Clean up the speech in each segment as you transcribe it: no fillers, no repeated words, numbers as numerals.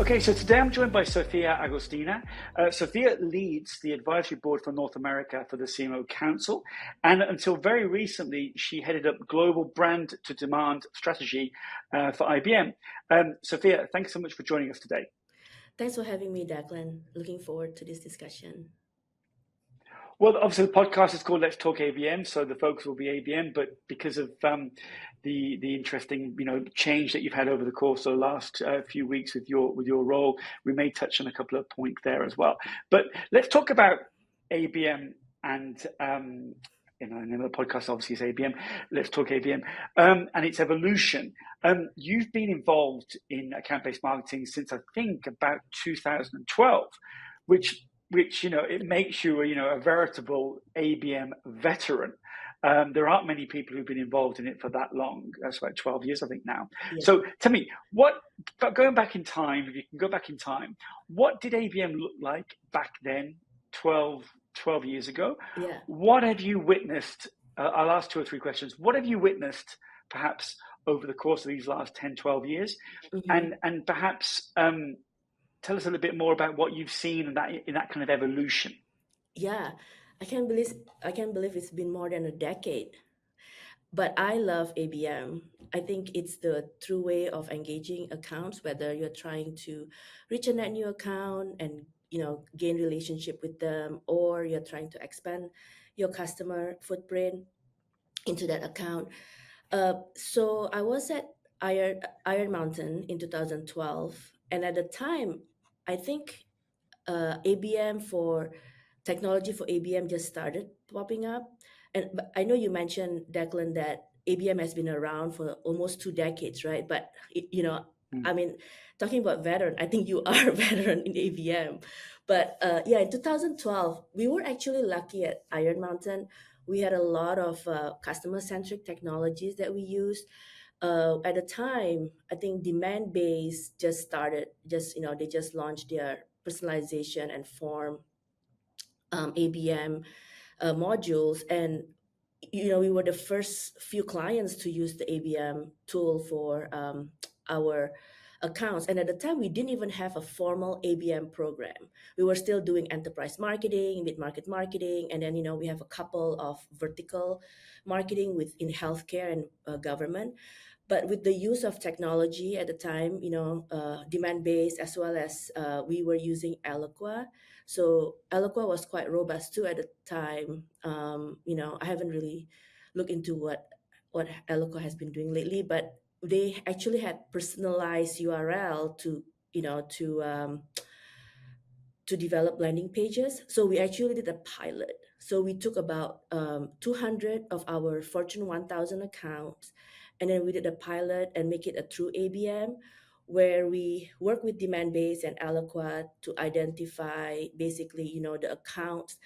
Okay, so today I'm joined by Sophia Agustina. Sophia leads the advisory board for North America for the CMO Council, and until very recently, she headed up global brand to demand strategy for IBM. Sophia, thanks so much for joining us today. Thanks for having me, Declan. Looking forward to this discussion. Well, obviously, the podcast is called "Let's Talk ABM," so the focus will be ABM. But because of the interesting change that you've had over the course of the last few weeks with your role, we may touch on a couple of points there as well. But let's talk about ABM and the name of the podcast obviously is ABM. Let's Talk ABM and its evolution. You've been involved in account-based marketing since I think about 2012, which it makes you a veritable ABM veteran. There aren't many people who've been involved in it for that long. That's about 12 years, I think now. Yeah. So tell me, going back in time, if you can go back in time, what did ABM look like back then, 12 years ago? Yeah. What have you witnessed? I'll ask 2 or 3 questions. What have you witnessed perhaps over the course of these last 10, 12 years? Mm-hmm. And perhaps tell us a little bit more about what you've seen in that kind of evolution. Yeah, I can't believe it's been more than a decade. But I love ABM. I think it's the true way of engaging accounts, whether you're trying to reach a net new account and gain relationship with them, or you're trying to expand your customer footprint into that account. So I was at Iron Mountain in 2012, and at the time, I think ABM for technology for ABM just started popping up. And I know you mentioned, Declan, that ABM has been around for almost 2 decades, right? But I mean, talking about veteran, I think you are a veteran in ABM. But in 2012, we were actually lucky at Iron Mountain. We had a lot of customer-centric technologies that we used. At the time, I think Demandbase just started. They just launched their personalization and form ABM modules, and we were the first few clients to use the ABM tool for our accounts. And at the time, we didn't even have a formal ABM program. We were still doing enterprise marketing, mid-market marketing, and then we have a couple of vertical marketing within healthcare and government. But with the use of technology at the time, demand-based, as well as we were using Eloqua. So Eloqua was quite robust too at the time. I haven't really looked into what Eloqua has been doing lately, but they actually had personalized URL to develop landing pages. So we actually did a pilot. So we took about 200 of our Fortune 1000 accounts, and then we did a pilot and make it a true ABM, where we work with Demandbase and Eloqua to identify basically, the accounts.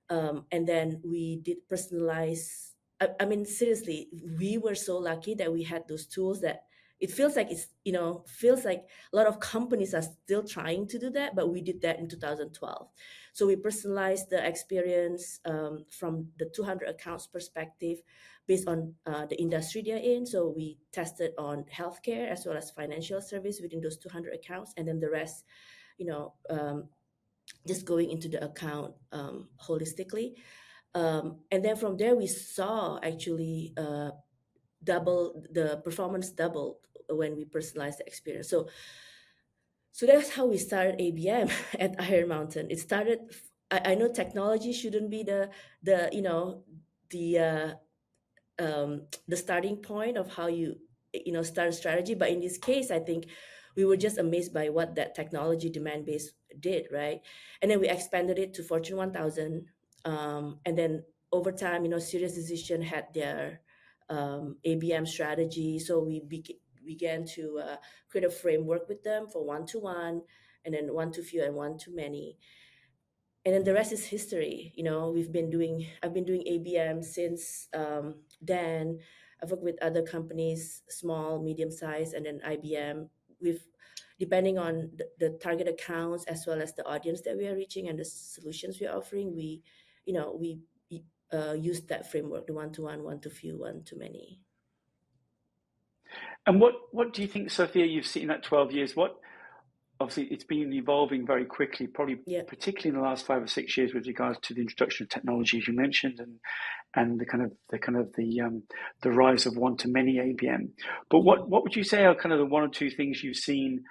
And then we did personalize. I mean, seriously, we were so lucky that we had those tools that it feels like feels like a lot of companies are still trying to do that, but we did that in 2012. So we personalized the experience from the 200 accounts perspective based on the industry they're in. So we tested on healthcare as well as financial service within those 200 accounts, and then the rest, just going into the account holistically. And then from there, we saw actually the performance doubled when we personalized the experience. So that's how we started ABM at Iron Mountain. It started. I know technology shouldn't be the starting point of how you start a strategy, but in this case, I think we were just amazed by what that technology Demandbase did, right? And then we expanded it to Fortune 1000, and then over time, SiriusDecision had their ABM strategy. So we began to create a framework with them for one-to-one, and then one-to-few, and one-to-many. And then the rest is history. I've been doing ABM since then. I've worked with other companies, small, medium size, and then IBM. Depending on the target accounts as well as the audience that we are reaching and the solutions we are offering, we use that framework, the one-to-one, one-to-few, one-to-many. And what do you think, Sophia, you've seen in that 12 years? obviously it's been evolving very quickly, probably Yeah. particularly in the last 5 or 6 years with regards to the introduction of technology, as you mentioned, and the rise of one to many ABM. But Mhm. what would you say are kind of the one or two things you've seen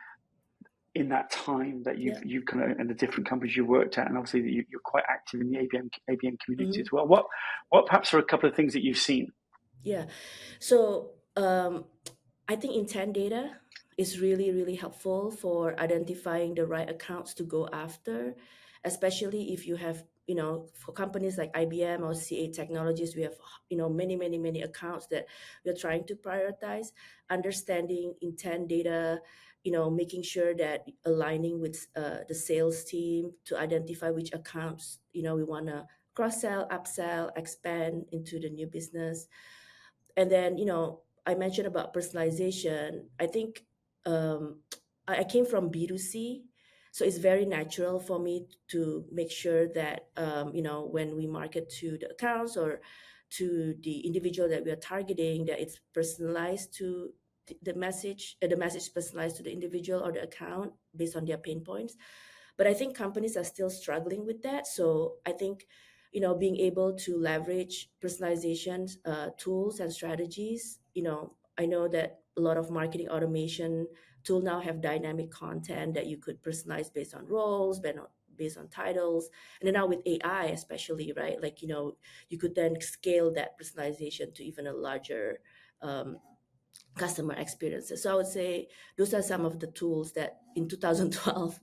in that time that Yeah. you've kind of, and the different companies you worked at, and obviously that you're quite active in the ABM community Mhm. as well. What perhaps are a couple of things that you've seen? Yeah. So I think intent data is really, really helpful for identifying the right accounts to go after, especially if you have, for companies like IBM or CA Technologies, we have, many, many, many accounts that we're trying to prioritize. Understanding intent data, making sure that aligning with the sales team to identify which accounts, we want to cross sell, upsell, expand into the new business. And then I mentioned about personalization. I think um, I came from B2C, so it's very natural for me to make sure that when we market to the accounts or to the individual that we are targeting, that it's personalized to the message personalized to the individual or the account based on their pain points. But I think companies are still struggling with that. So I think, being able to leverage personalization tools and strategies. I know that a lot of marketing automation tool now have dynamic content that you could personalize based on roles, based on titles, and then now with AI, especially, right? Like you could then scale that personalization to even a larger um, customer experiences. So I would say those are some of the tools that in 2012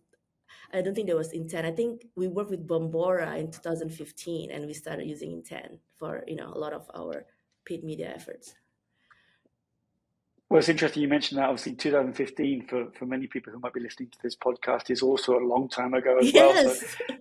I don't think there was intent. I think we worked with Bombora in 2015 and we started using intent for, a lot of our paid media efforts. Well, it's interesting you mentioned that. Obviously, 2015 for many people who might be listening to this podcast is also a long time ago as well.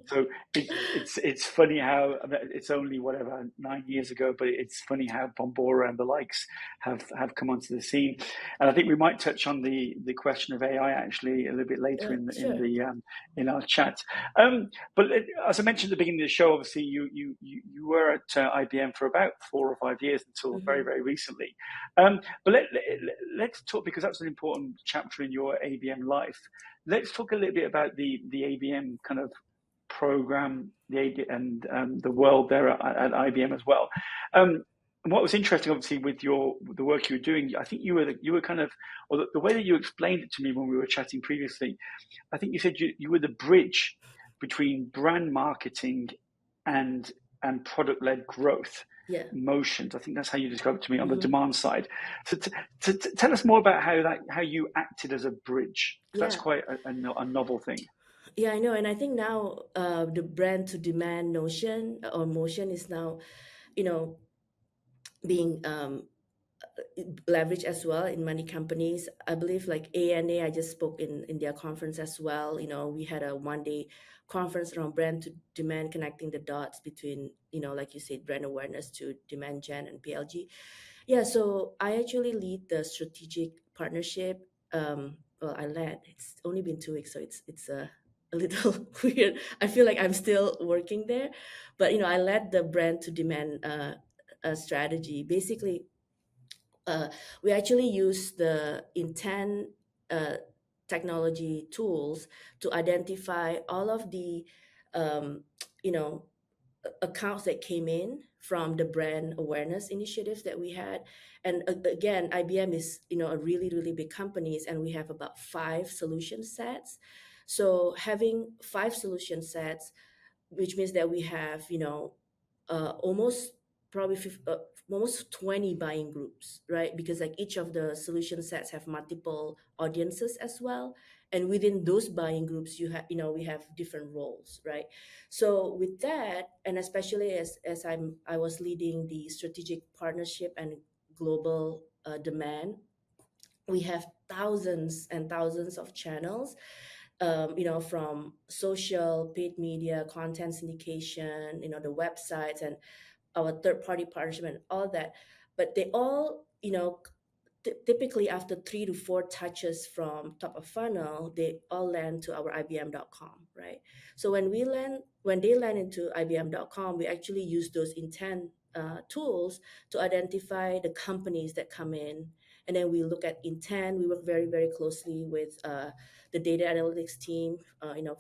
So, Yes. so it's funny how I mean, it's only whatever 9 years ago, but it's funny how Bombora and the likes have come onto the scene. And I think we might touch on the question of AI actually a little bit later Sure. in our chat. But as I mentioned at the beginning of the show, obviously you were at IBM for about 4 or 5 years until very Hmm. very recently. But let's talk, because that's an important chapter in your ABM life. Let's talk a little bit about the ABM kind of program, the AD, and the world there at IBM as well. And what was interesting, obviously, with the work you were doing, I think you were kind of, or the way that you explained it to me when we were chatting previously, I think you said you were the bridge between brand marketing and product led growth Yeah. motions. I think that's how you described it to me on the Hmm. demand side. So tell us more about how you acted as a bridge, because that's Yeah. quite a novel thing. Yeah, I know. And I think now the brand to demand notion or motion is now, you know, being leverage as well in many companies. I believe like ANA, I just spoke in their conference as well. We had a 1 day conference around brand to demand, connecting the dots between, like you said, brand awareness to demand gen and PLG. Yeah, so I actually lead the strategic partnership. Well, I led. It's only been 2 weeks, so it's a little weird. I feel like I'm still working there, but I led the brand to demand strategy. Basically, uh, we actually use the intent uh, technology tools to identify all of the um, you know accounts that came in from the brand awareness initiatives that we had. And again, IBM is a really really big companies, and we have about 5 solution sets. So having 5 solution sets, which means that we have almost probably almost 20 buying groups, right? Because like each of the solution sets have multiple audiences as well, and within those buying groups you have we have different roles, right? So with that, and especially as I was leading the strategic partnership and global demand, we have thousands and thousands of channels, from social, paid media, content syndication, the websites, and our third party partnership and all that. But they all, typically after 3 to 4 touches from top of funnel, they all land to our IBM.com, right? So when they land into IBM.com, we actually use those intent tools to identify the companies that come in And then we look at intent. We work very, very closely with the data analytics team,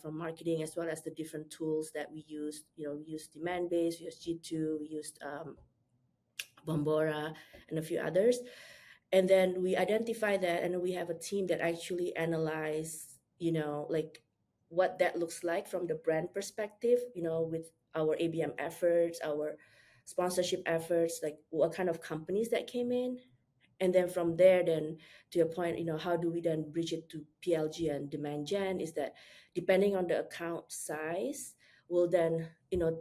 from marketing, as well as the different tools that we use. We use Demandbase, we use G2, we used Bombora, and a few others. And then we identify that, and we have a team that actually analyze, like what that looks like from the brand perspective, with our ABM efforts, our sponsorship efforts, like what kind of companies that came in. And then from there, then to your point, how do we then bridge it to PLG and demand gen, is that depending on the account size, we'll then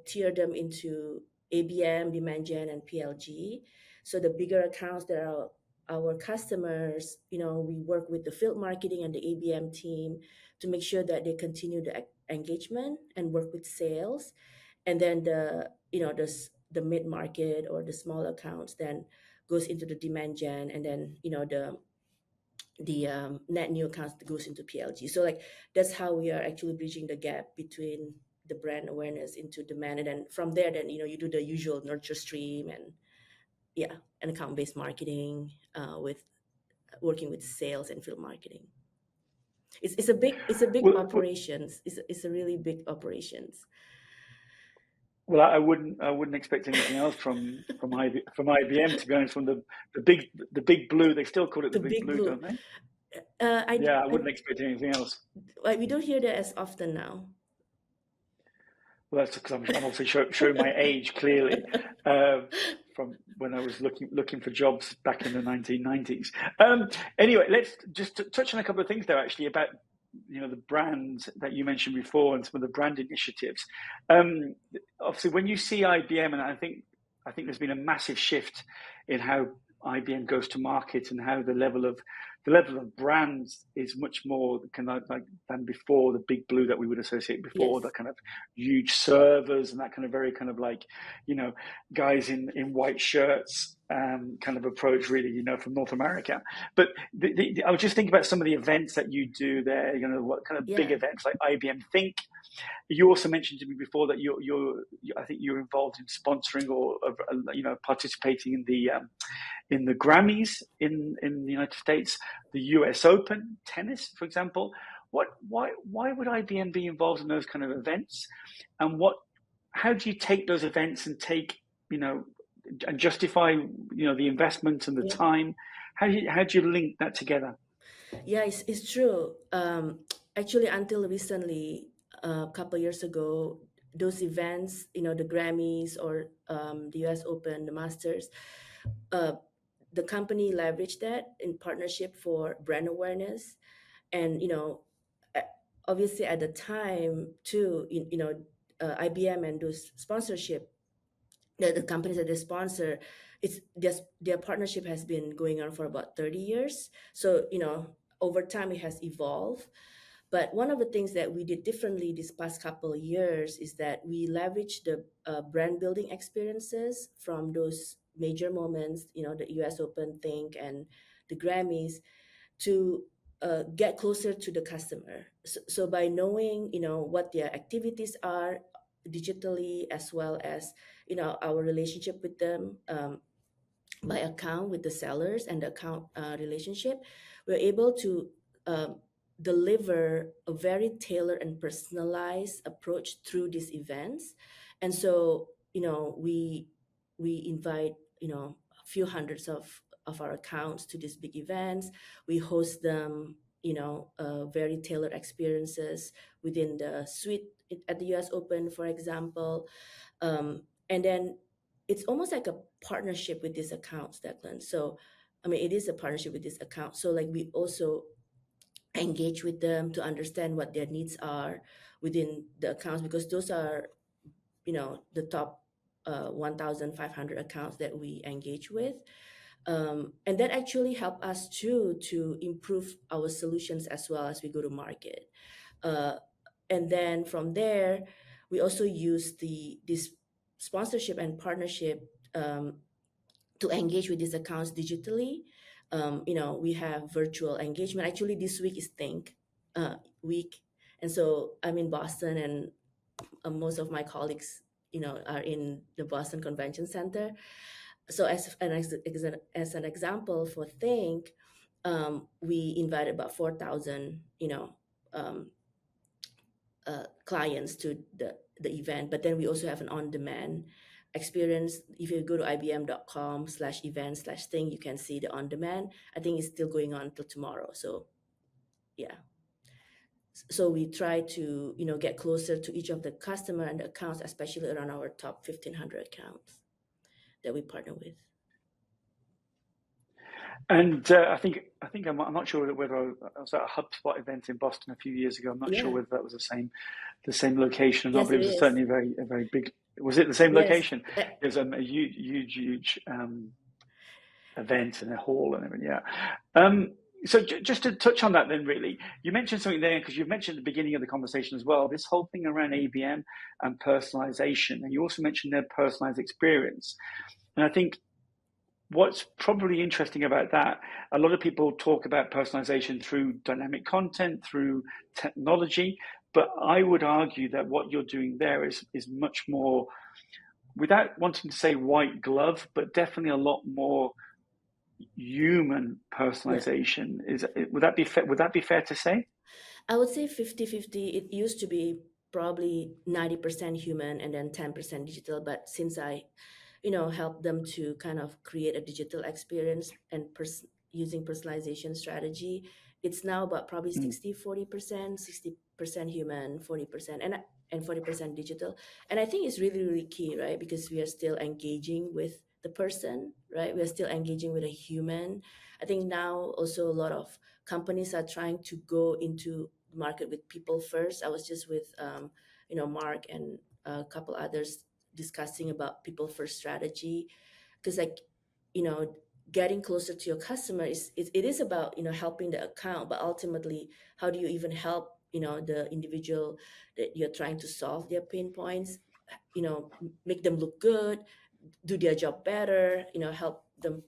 tier them into ABM, demand gen, and PLG. So the bigger accounts that are our customers, we work with the field marketing and the ABM team to make sure that they continue the engagement and work with sales. And then the mid market or the small accounts then goes into the demand gen, and then the net new accounts that goes into PLG. So like that's how we are actually bridging the gap between the brand awareness into demand, and then from there, then you do the usual nurture stream and and account based marketing with working with sales and field marketing. It's a big Well, operations. It's a really big operations. well, I wouldn't expect anything else from IBM, to be honest. From the big blue, they still call it the The big big blue, blue. don't they? I, Yeah, I I wouldn't expect anything else. we don't hear that as often now. Well, that's because I'm also showing my age clearly, from when I was looking for jobs back in the 1990s. Anyway, let's just touch on a couple of things there, actually, about the brands that you mentioned before and some of the brand initiatives. Obviously, when you see IBM, and I think there's been a massive shift in how IBM goes to market and how the level of brands is much more kind of like than before the big blue that we would associate before, Yes. the kind of huge servers and that kind of very kind of like guys in white shirts kind of approach, really, from North America. But I was just thinking about some of the events that you do there, what kind of big Yeah. events like IBM Think. You also mentioned to me before that I think you're involved in sponsoring or participating in the Grammys in the United States, the US Open tennis, for example. Why would IBM be involved in those kind of events, and how do you take those events and and justify the investment and the Yeah. time? How do you link that together? Yeah, it's true. Actually, until recently, a couple years ago, those events, the Grammys or the US Open, the Masters, uh, the company leveraged that in partnership for brand awareness. And, a- obviously at the time too, IBM and those sponsorship, the companies that they sponsor, it's just their partnership has been going on for about 30 years. So, over time it has evolved. But one of the things that we did differently this past couple of years is that we leveraged the brand building experiences from those major moments, the US Open, Think, and the Grammys, to get closer to the customer. So by knowing, what their activities are digitally, as well as, our relationship with them, by account with the sellers and the account relationship, we're able to um, deliver a very tailored and personalized approach through these events. And so, we invite, a few hundreds of our accounts to these big events. We host them, very tailored experiences within the suite at the US Open, for example. And then it's almost like a partnership with these accounts, Declan. So, I mean, it is a partnership with this account. So, like, we also engage with them to understand what their needs are within the accounts, because those are, the top 1,500 accounts that we engage with. And that actually help us too to improve our solutions as well as we go to market. Uh, and then from there, we also use this sponsorship and partnership to engage with these accounts digitally. We have virtual engagement. Actually, this week is Think week, and so I'm in Boston, and most of my colleagues, are in the Boston Convention Center. So as an example for Think, we invited about 4,000, um, clients to the event, but then we also have an on-demand experience. If you go to ibm.com/event/thing, you can see the on-demand. I think it's still going on till tomorrow. So yeah. So we try to, get closer to each of the customer and the accounts, especially around our top 1,500 accounts that we partner with. And I think I'm not sure whether I was at a HubSpot event in Boston a few years ago. I'm not sure Yeah. whether that was the same location or not, Yes, but it it was is. certainly a very big. Was it the same Yes. location? There's a huge event and a hall and everything. Yeah. So just to touch on that, then, really, you mentioned something there because you mentioned at the beginning of the conversation as well. This whole thing around ABM and personalization, and you also mentioned their personalized experience, and I think. What's probably interesting about that, a lot of people talk about personalization through dynamic content, through technology, but I would argue that what you're doing there is much more, without wanting to say white glove, but definitely a lot more human Yeah. personalization. Would that be fair? Would that be fair to say? I would say 50-50. It used to be probably 90% human and then 10% digital. But since I, helped them to kind of create a digital experience and using personalization strategy, it's now about probably Mm. 60-40%, 60% human, 40%, and 40% digital. And I think it's really, really key, right? Because we are still engaging with the person, right? We are still engaging with a human. I think now also a lot of companies are trying to go into the market with people first. I was just with Mark and a couple others discussing about people first strategy, because you know getting closer to your customer it is about helping the account, but ultimately how do you even help the individual that you're trying to solve their pain points, make them look good, do their job better, help them,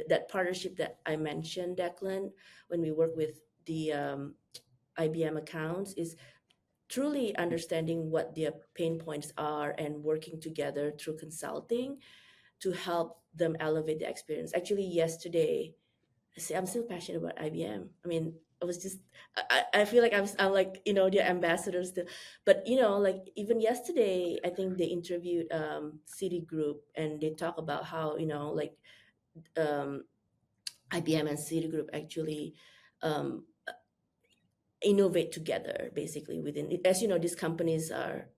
that partnership that I mentioned, Declan, when we work with the IBM accounts, is truly understanding what their pain points are and working together through consulting to help them elevate the experience. Actually, yesterday, see, I'm still passionate about IBM. I mean, I was just, I feel like I'm like, their ambassador still. But, like even yesterday, I think they interviewed Citigroup and they talk about how, like um, IBM and Citigroup actually um, innovate together basically within it. As you know, these companies are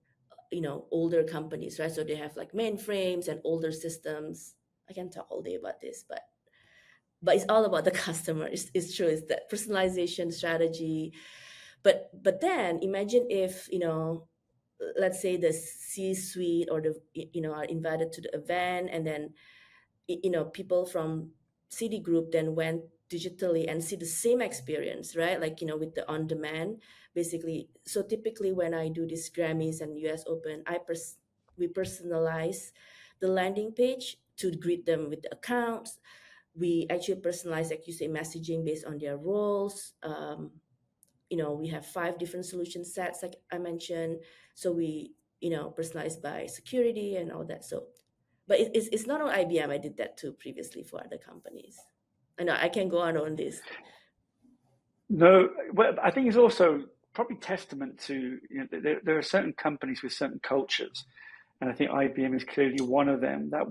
older companies, right? So they have like mainframes and older systems. I can talk all day about this, but it's all about the customer. It's true, it's that personalization strategy. But then imagine if let's say the C suite or the are invited to the event, and then people from Citigroup then went digitally and see the same experience, right? Like, with the on demand, basically. So typically when I do these Grammys and US Open, we personalize the landing page to greet them with the accounts. We actually personalize, like you say, messaging based on their roles. We have 5 different solution sets, like I mentioned. So we, personalize by security and all that. So but it's not on IBM. I did that too previously for other companies. I know I can go on this. No, well, I think it's also probably testament to, there are certain companies with certain cultures, and I think IBM is clearly one of them. That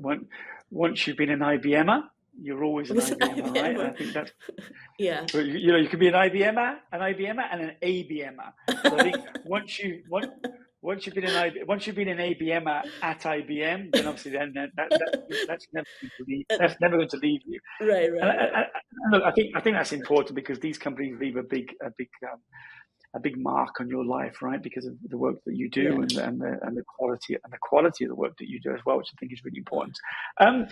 once you've been an IBMer, you're always an With an IBMer, right? And I IBM. think that's, Yeah. you could be an IBMer, and an ABMer. So I think once you've been once you've been an ABMer at IBM, then obviously that's never going to leave. That's never going to leave you. Right, And right, right. look, I think that's important because these companies leave a big mark on your life, right? Because of the work that you do Yeah. and the quality of the work that you do as well, which I think is really important. I want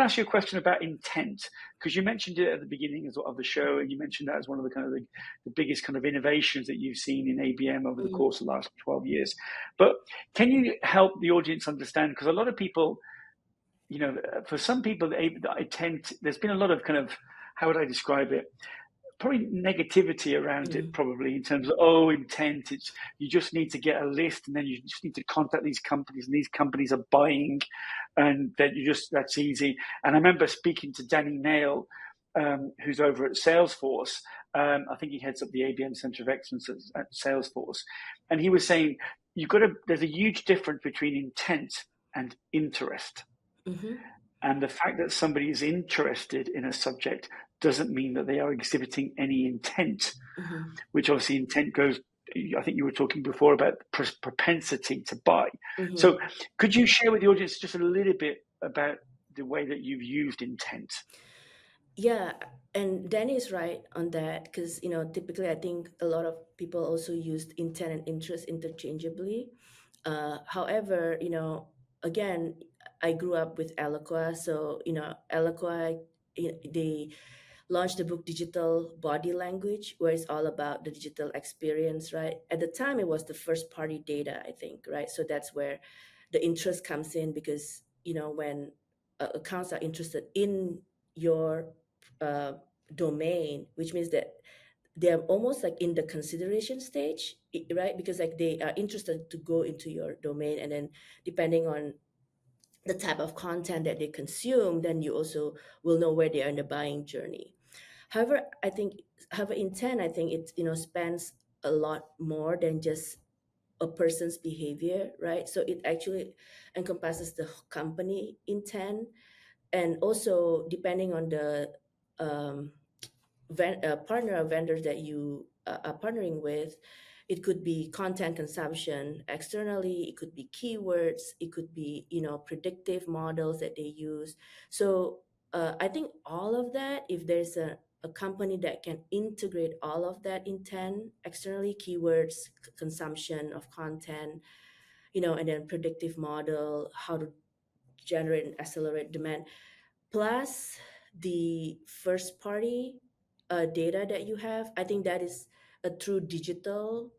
to ask you a question about intent, because you mentioned it at the beginning of the show, and you mentioned that as one of the kind of the biggest kind of innovations that you've seen in ABM over the Mm. course of the last 12 years. But can you help the audience understand? Because a lot of people, for some people, there's been a lot of kind of, how would I describe it? probably negativity around it, Mm. probably in terms of intent. It's you just need to get a list, and then you just need to contact these companies, and these companies are buying, and then that's easy. And I remember speaking to Danny Nail, who's over at Salesforce. I think he heads up the ABM Center of Excellence at Salesforce, and he was saying there's a huge difference between intent and interest. Mm-hmm. And the fact that somebody is interested in a subject doesn't mean that they are exhibiting any intent, Mm-hmm. which obviously intent goes, I think you were talking before about propensity to buy. Mm-hmm. So could you share with the audience just a little bit about the way that you've used intent? Yeah, and Danny is right on that because typically I think a lot of people also used intent and interest interchangeably. However, again, I grew up with Eloqua, so Eloqua, they launched the book Digital Body Language, where it's all about the digital experience, right? At the time, it was the first party data, I think, right? So that's where the interest comes in because when accounts are interested in your uh, domain, which means that they're almost like in the consideration stage, right? Because like they are interested to go into your domain, and then depending on the type of content that they consume, then you also will know where they are in the buying journey. However, intent, I think it spans a lot more than just a person's behavior, right? So it actually encompasses the company intent, and also depending on the um, partner or vendors that you are partnering with, it could be content consumption externally, it could be keywords, it could be predictive models that they use. So I think all of that, if there's a company that can integrate all of that intent externally, keywords, consumption of content, and then predictive model, how to generate and accelerate demand, plus the first party data that you have, I think that is a true digital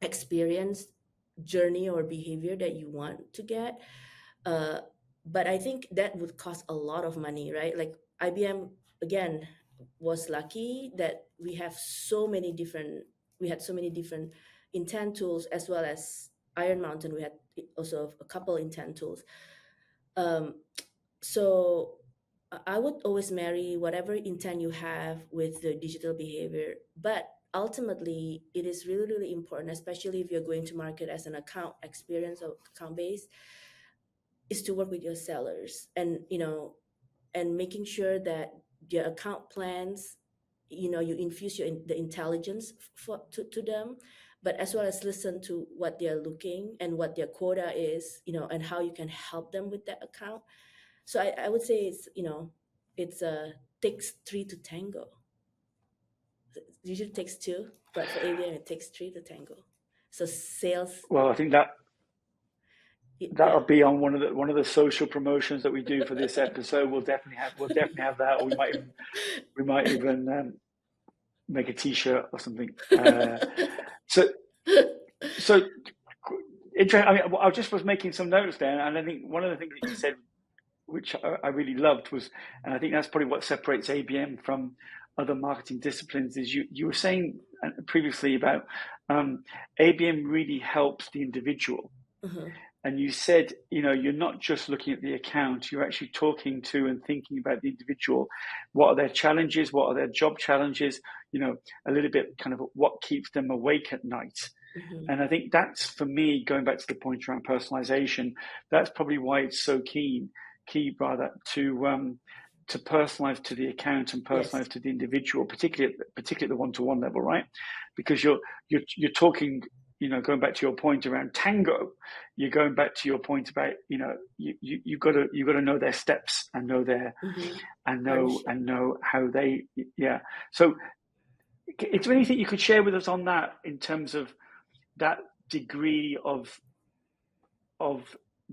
experience, journey, or behavior that you want to get. uh, but I think that would cost a lot of money, right? Like IBM, again, was lucky that we had so many different intent tools, as well as Iron Mountain, we had also a couple intent tools. um, so I would always marry whatever intent you have with the digital behavior. But ultimately, it is really, really important, especially if you're going to market as an account experience or account base, is to work with your sellers, and making sure that your account plans, you infuse the intelligence to them, but as well as listen to what they're looking and what their quota is, and how you can help them with that account. So I would say it's takes three to tango. It usually takes two, but for ABM it takes three to tango. So sales, Well, I think that yeah. that'll be on one of the social promotions that we do for this episode. We'll definitely have that, or we might even make a T-shirt or something. So so interesting. I mean, I just was making some notes there, and I think one of the things that you said, which I really loved, was, and I think that's probably what separates ABM from other marketing disciplines, is you were saying previously about ABM really helps the individual. Uh-huh. And you said, you're not just looking at the account, you're actually talking to and thinking about the individual. What are their challenges? What are their job challenges? A little bit kind of what keeps them awake at night. Mm-hmm. And I think that's, for me, going back to the point around personalization, that's probably why it's so key to personalize to the account and Yes. personalize to the individual, particularly at the one-to-one level, right? Because you're talking, going back to your point around tango, you're going back to your point about, you've got to know their steps and know their Mm-hmm. and Partnership. know how they, yeah. So is there anything you could share with us on that in terms of that degree of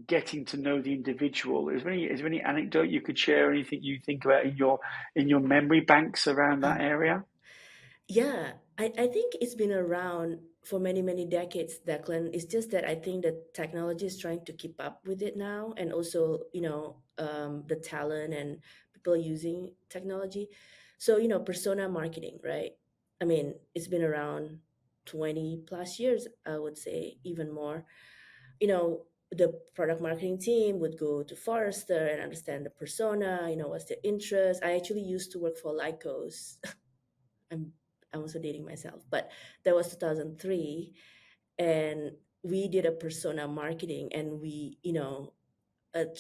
getting to know the individual? Is there any anecdote you could share? Anything you think about in your memory banks around that area? Yeah, I think it's been around for many, many decades, Declan. It's just that I think that technology is trying to keep up with it now, and also, the talent and people using technology. So, persona marketing, right? I mean, it's been around 20 plus years, I would say, even more. The product marketing team would go to Forrester and understand the persona, what's their interest. I actually used to work for Lycos. I'm I'm also dating myself, but that was 2003, and we did a persona marketing, and we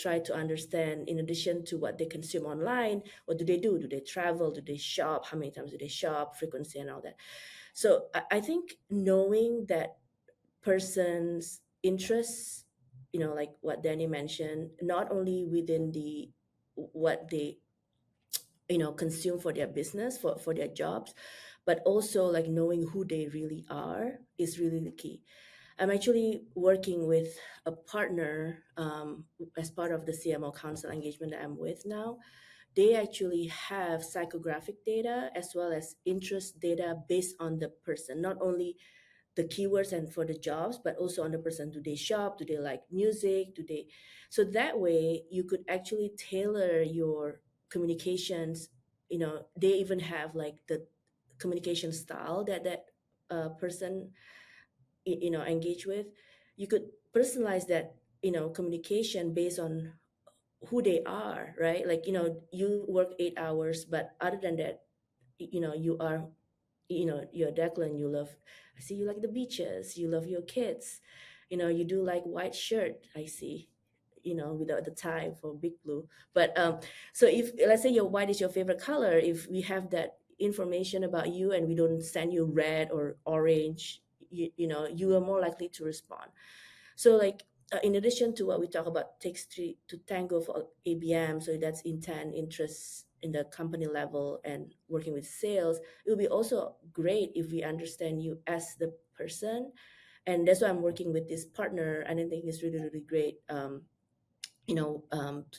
try to understand, in addition to what they consume online, what do they travel, do they shop, how many times do they shop, frequency and all that. So I think knowing that person's interests, like what Danny mentioned, not only within the what they consume for their business, for their jobs, but also like knowing who they really are is really the key. I'm actually working with a partner, as part of the CMO council engagement that I'm with now. They actually have psychographic data as well as interest data based on the person, not only the keywords and for the jobs, but also on the person. Do they shop? Do they like music? Do they? So that way you could actually tailor your communications. They even have like the communication style that person engage with. You could personalize that communication based on who they are, right? Like, you work 8 hours, but other than that, you are, you're Declan, you love, I see you like the beaches, you love your kids, you do like white shirt, I see, without the tie for big blue. But so if, let's say, your white is your favorite color, if we have that information about you and we don't send you red or orange, you are more likely to respond. So, like, in addition to what we talk about, takes three to tango for ABM, so that's intent, interest in the company level, and working with sales. It would be also great if we understand you as the person, and that's why I'm working with this partner, and I think it's really, really great.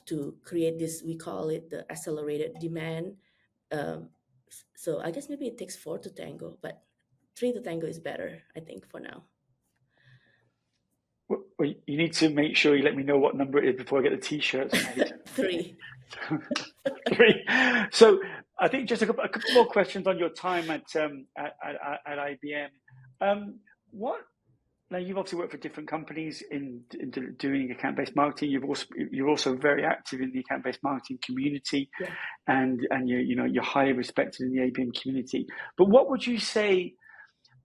To create this, we call it the accelerated demand. Um, so I guess maybe it takes four to tango, but three to tango is better, I think, for now. Well, you need to make sure you let me know what number it is before I get the t-shirts made. Three. Three. So I think just a couple more questions on your time at IBM. What Now you've obviously worked for different companies in doing account-based marketing. You're also very active in the account-based marketing community, Yeah. and you're highly respected in the ABM community. But what would you say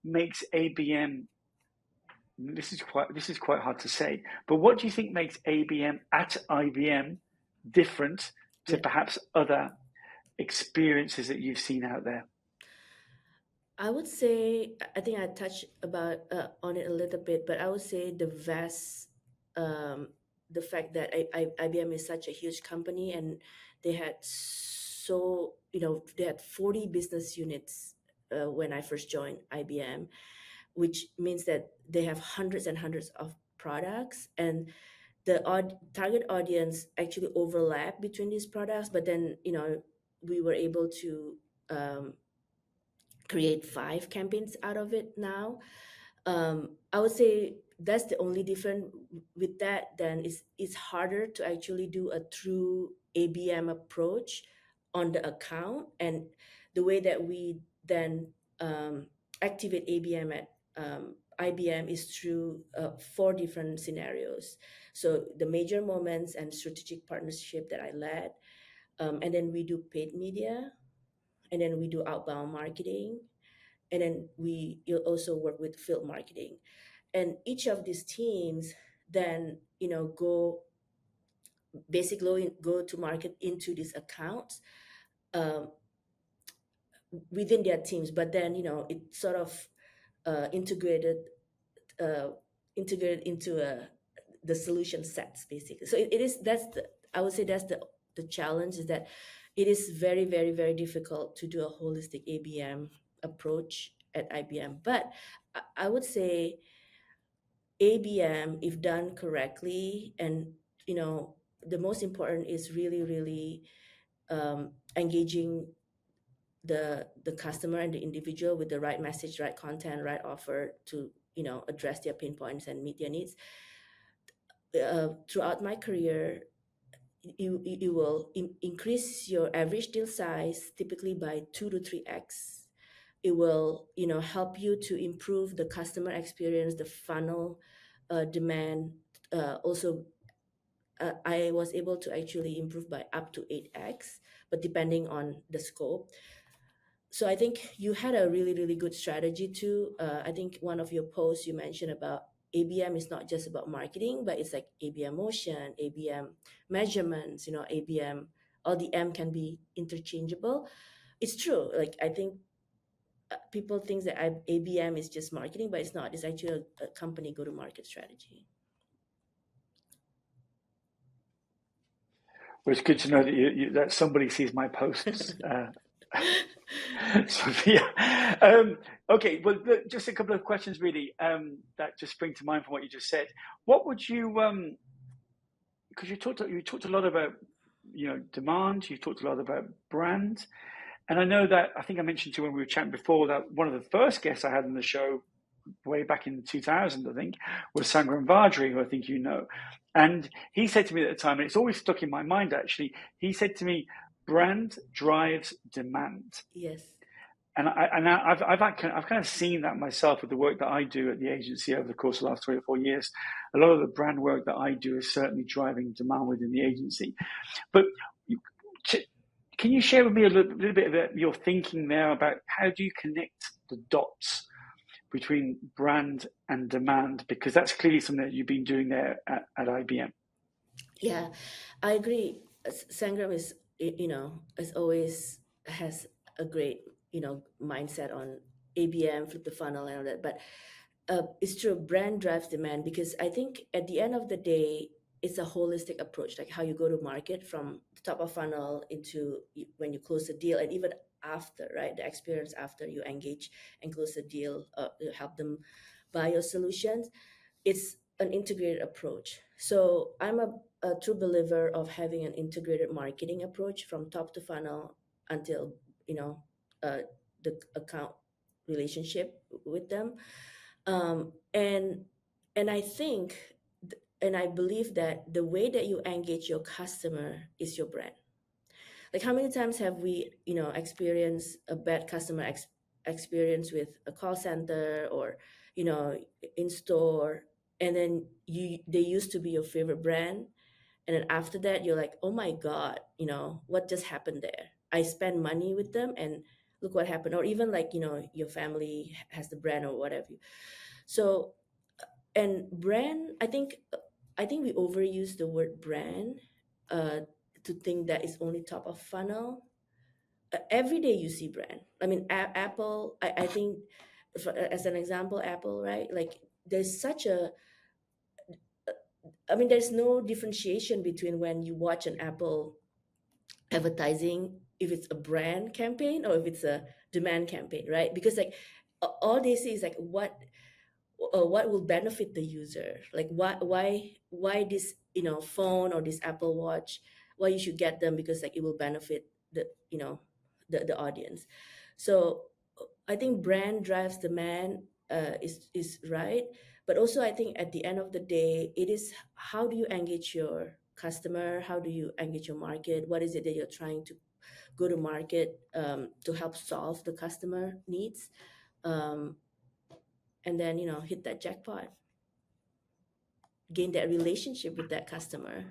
makes ABM? This is quite hard to say. But what do you think makes ABM at IBM different to Yeah. perhaps other experiences that you've seen out there? I would say, I think I touched about on it a little bit, but I would say um, the fact that IBM is such a huge company, and they had they had 40 business units when I first joined IBM, which means that they have hundreds and hundreds of products, and the target audience actually overlap between these products. But then, we were able to um, create 5 campaigns out of it now. I would say that's the only difference with that. Then it's harder to actually do a true ABM approach on the account, and the way that we then activate ABM at IBM is through 4 different scenarios. So the major moments and strategic partnership that I led, and then we do paid media, and then we do outbound marketing, and then you'll also work with field marketing, and each of these teams then go basically go to market into these accounts um, within their teams, but then it sort of uh, integrated uh, integrated into the solution sets, basically. So it is that's the I would say that's the challenge, is that it is very, very, very difficult to do a holistic ABM approach at IBM. But I would say ABM, if done correctly, and the most important is really, really engaging the customer and the individual with the right message, right content, right offer to address their pain points and meet their needs. Throughout my career, you will increase your average deal size typically by 2 to 3x. It will, help you to improve the customer experience, the funnel, demand. Also, I was able to actually improve by up to 8x, but depending on the scope. So I think you had a really, really good strategy too. I think one of your posts you mentioned about ABM is not just about marketing, but it's like ABM motion, ABM measurements, ABM, all the M can be interchangeable. It's true. Like, I think people think that ABM is just marketing, but it's not. It's actually a company go-to-market strategy. Well, it's good to know that that somebody sees my posts, Sophia. Okay, well, just a couple of questions really that just spring to mind from what you just said. What would you, because you talked a lot about demand, you talked a lot about brand, and I know that I think I mentioned to you when we were chatting before that one of the first guests I had on the show way back in 2000, I think, was Sangram Vajri, who I think you know. And he said to me at the time, and it's always stuck in my mind actually, he said to me, brand drives demand. Yes. And I've kind of seen that myself with the work that I do at the agency over the course of the last 3 or 4 years. A lot of the brand work that I do is certainly driving demand within the agency. But can you share with me a little bit of your thinking there about how do you connect the dots between brand and demand? Because that's clearly something that you've been doing there at IBM. Yeah, I agree. Sangram is, as always, has a great, mindset on ABM, flip the funnel, and all that. But it's true, brand drives demand because I think at the end of the day, it's a holistic approach, like how you go to market from the top of funnel into when you close the deal, and even after, right? The experience after you engage and close the deal, help them buy your solutions. It's an integrated approach. So I'm a true believer of having an integrated marketing approach from top to funnel until uh, the account relationship with them. And I think and I believe that the way that you engage your customer is your brand. Like, how many times have we experienced a bad customer experience with a call center or in store, and then they used to be your favorite brand, and then after that you're like, oh my god, what just happened there? I spent money with them and look what happened. Or even like, your family has the brand or whatever. So, and brand, I think we overuse the word brand, uh, to think that it's only top of funnel. Every day you see brand. I mean, Apple. I think, as an example, Apple, right? Like, there's such a. I mean, there's no differentiation between when you watch an Apple advertising, if it's a brand campaign or if it's a demand campaign, right? Because like all they say is like what will benefit the user, like why this phone or this Apple Watch, why you should get them, because like it will benefit the audience. So I think brand drives demand, is right. But also I think at the end of the day, it is how do you engage your customer, how do you engage your market, what is it that you're trying to go to market, to help solve the customer needs, um, and then hit that jackpot, gain that relationship with that customer.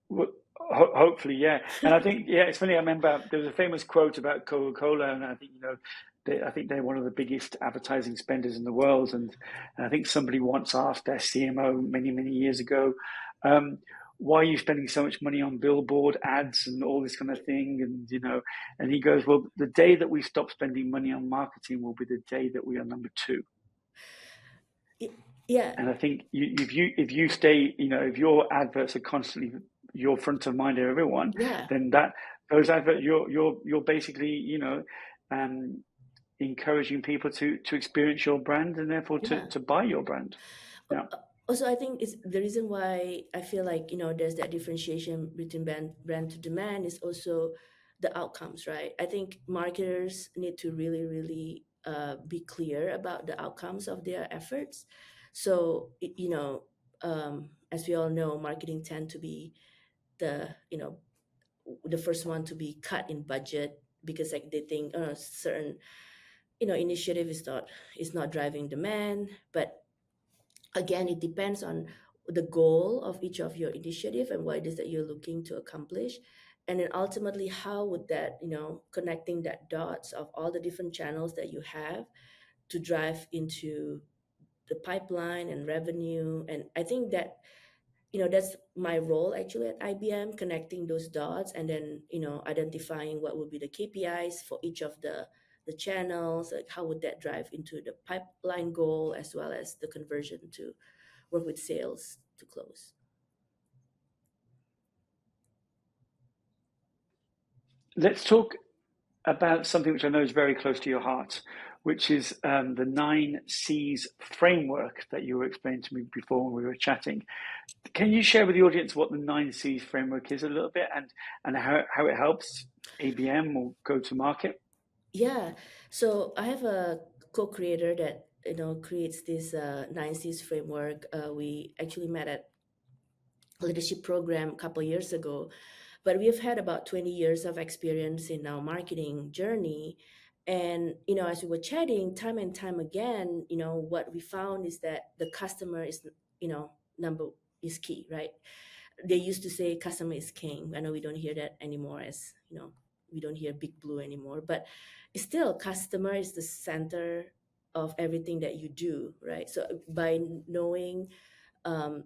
Well, hopefully, yeah. And I think, yeah, it's funny. I remember there was a famous quote about Coca-Cola, and I think I think they're one of the biggest advertising spenders in the world. And I think somebody once asked their CMO many years ago, why are you spending so much money on billboard ads and all this kind of thing? And he goes, well, the day that we stop spending money on marketing will be the day that we are number 2. Yeah. And I think if you stay, if your adverts are constantly your front of mind of everyone, Yeah. then those adverts you're basically encouraging people to experience your brand and therefore Yeah. to buy your brand. Yeah. Also, I think it's the reason why I feel like there's that differentiation between brand to demand is also the outcomes, right? I think marketers need to really be clear about the outcomes of their efforts. So as we all know, marketing tend to be the the first one to be cut in budget because like they think certain initiative is not driving demand. But again, it depends on the goal of each of your initiative and what it is that you're looking to accomplish. And then ultimately, how would that, connecting that dots of all the different channels that you have to drive into the pipeline and revenue. And I think that, that's my role actually at IBM, connecting those dots and then, identifying what would be the KPIs for each of the channels, like how would that drive into the pipeline goal as well as the conversion to work with sales to close. Let's talk about something which I know is very close to your heart, which is the 9Cs framework that you were explaining to me before when we were chatting. Can you share with the audience what the 9Cs framework is a little bit, and how it helps ABM or go to market? Yeah. So I have a co-creator that creates this 9Cs framework. We actually met at leadership program a couple years ago, but we've had about 20 years of experience in our marketing journey. And as we were chatting time and time again, what we found is that the customer is, number is key, right? They used to say customer is king. I know we don't hear that anymore, as we don't hear big blue anymore, but still customer is the center of everything that you do, right? So by knowing um,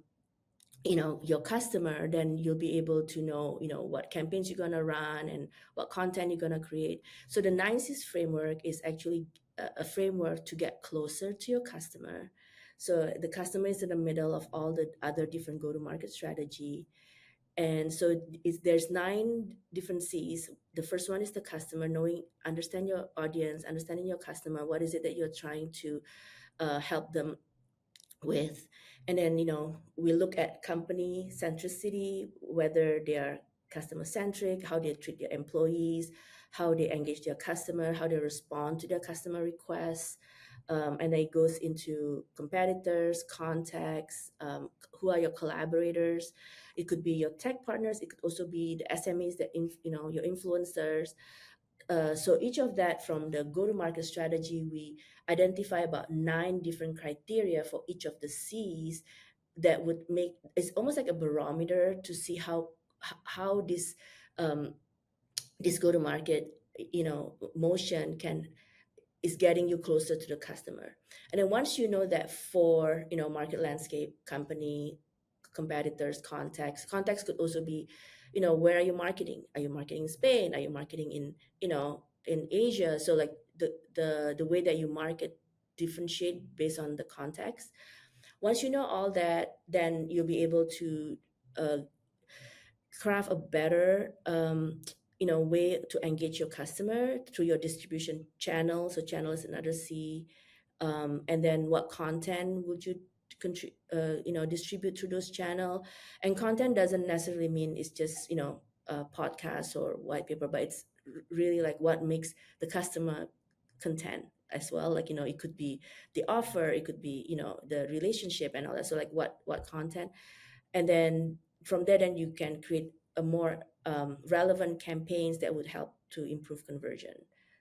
your customer, then you'll be able to know what campaigns you're going to run and what content you're going to create. So the 9Cs framework is actually a framework to get closer to your customer. So the customer is in the middle of all the other different go-to-market strategy. And so there's 9 different C's. The first one is the customer, understand your audience, understanding your customer. What is it that you're trying to help them with? And then we look at company centricity, whether they are customer centric, how they treat their employees, how they engage their customer, how they respond to their customer requests. And then it goes into competitors, contacts, who are your collaborators. It could be your tech partners, it could also be the SMEs, your influencers. So each of that, from the go-to-market strategy, we identify about 9 different criteria for each of the C's that would make it's almost like a barometer to see how this go-to-market motion is getting you closer to the customer. And then once you know that for market landscape, company, competitors, contacts could also be where are you marketing? Are you marketing in Spain? Are you marketing in Asia? So like the way that you market differentiate based on the context. Once you know all that, then you'll be able to uh, craft a better way to engage your customer through your distribution channel. So channel is another C. And then what content would you distribute through those channel? And content doesn't necessarily mean it's just a podcast or white paper, but it's really like what makes the customer content as well. Like it could be the offer, it could be the relationship and all that. So like what content. And then from there, then you can create a more relevant campaigns that would help to improve conversion.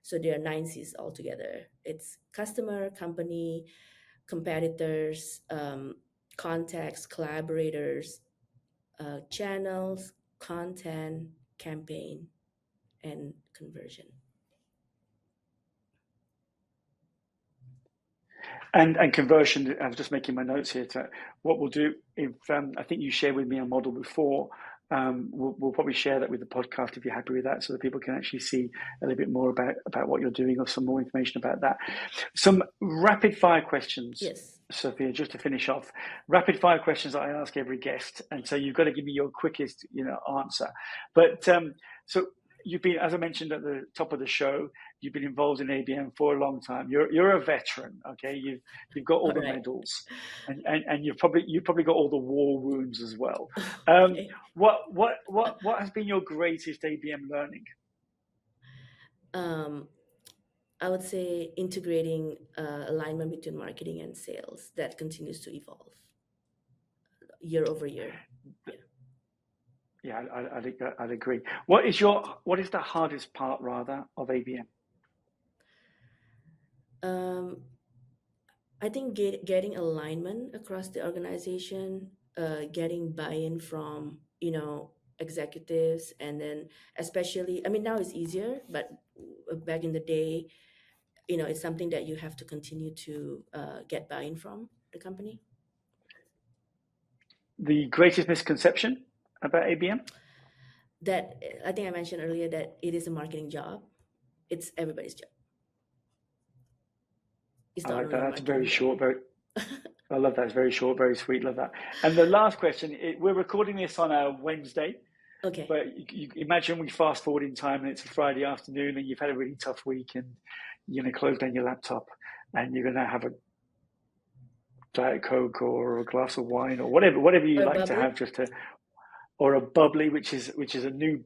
So there are 9Cs altogether. It's customer, company, competitors, contacts, collaborators, channels, content, campaign, and conversion. And conversion, I was just making my notes here. To what we'll do, if I think you shared with me a model before, we'll probably share that with the podcast if you're happy with that, so that people can actually see a little bit more about what you're doing, or some more information about that. Some rapid fire questions, Yes. Sophia, just to finish off. Rapid fire questions that I ask every guest, and so you've got to give me your quickest, answer. But so you've been, as I mentioned at the top of the show, you've been involved in ABM for a long time. You're a veteran, okay? You've got all the right. medals, and you've probably got all the war wounds as well. Okay. What has been your greatest ABM learning? Um, I would say integrating alignment between marketing and sales that continues to evolve year over year. Yeah. Yeah, I'd agree. What is the hardest part rather of ABM? Um, I think getting alignment across the organization, getting buy-in from, executives, and then especially, I mean, now it's easier, but back in the day, it's something that you have to continue to get buy-in from the company. The greatest misconception about ABM? That I think I mentioned earlier that it is a marketing job. It's everybody's job. It's I not like that. only a That's very marketing job. short. I love that. It's very short, very sweet. Love that. And the last question: we're recording this on a Wednesday, Okay. but you imagine we fast forward in time and it's a Friday afternoon, and you've had a really tough week, and you're going to close down your laptop, and you're going to have a Diet Coke or a glass of wine or whatever you Or like to bubbly. have, or a bubbly, which is a new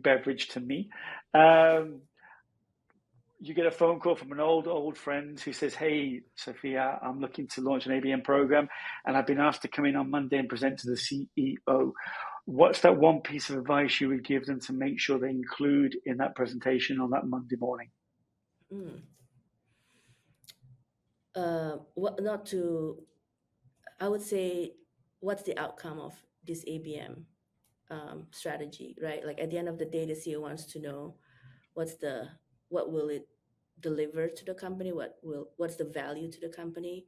beverage to me. You get a phone call from an old friend who says, "Hey, Sophia, I'm looking to launch an ABM program, and I've been asked to come in on Monday and present to the CEO." What's that one piece of advice you would give them to make sure they include in that presentation on that Monday morning? What not to? I would say, what's the outcome of this ABM strategy, right? Like at the end of the day, the CEO wants to know what will it deliver to the company, what's the value to the company.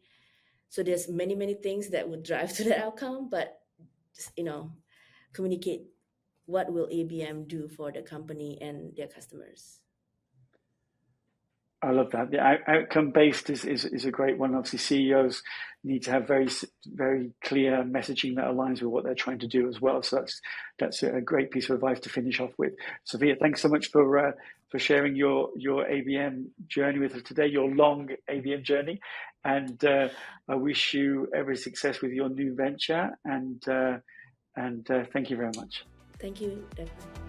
So there's many things that would drive to the outcome, but just, communicate what will ABM do for the company and their customers. I love that. The outcome based is a great one. Obviously, CEOs need to have very clear messaging that aligns with what they're trying to do as well. So that's a great piece of advice to finish off with. Sophia, thanks so much for sharing your ABM journey with us today, your long ABM journey, and I wish you every success with your new venture. And thank you very much. Thank you, Declan.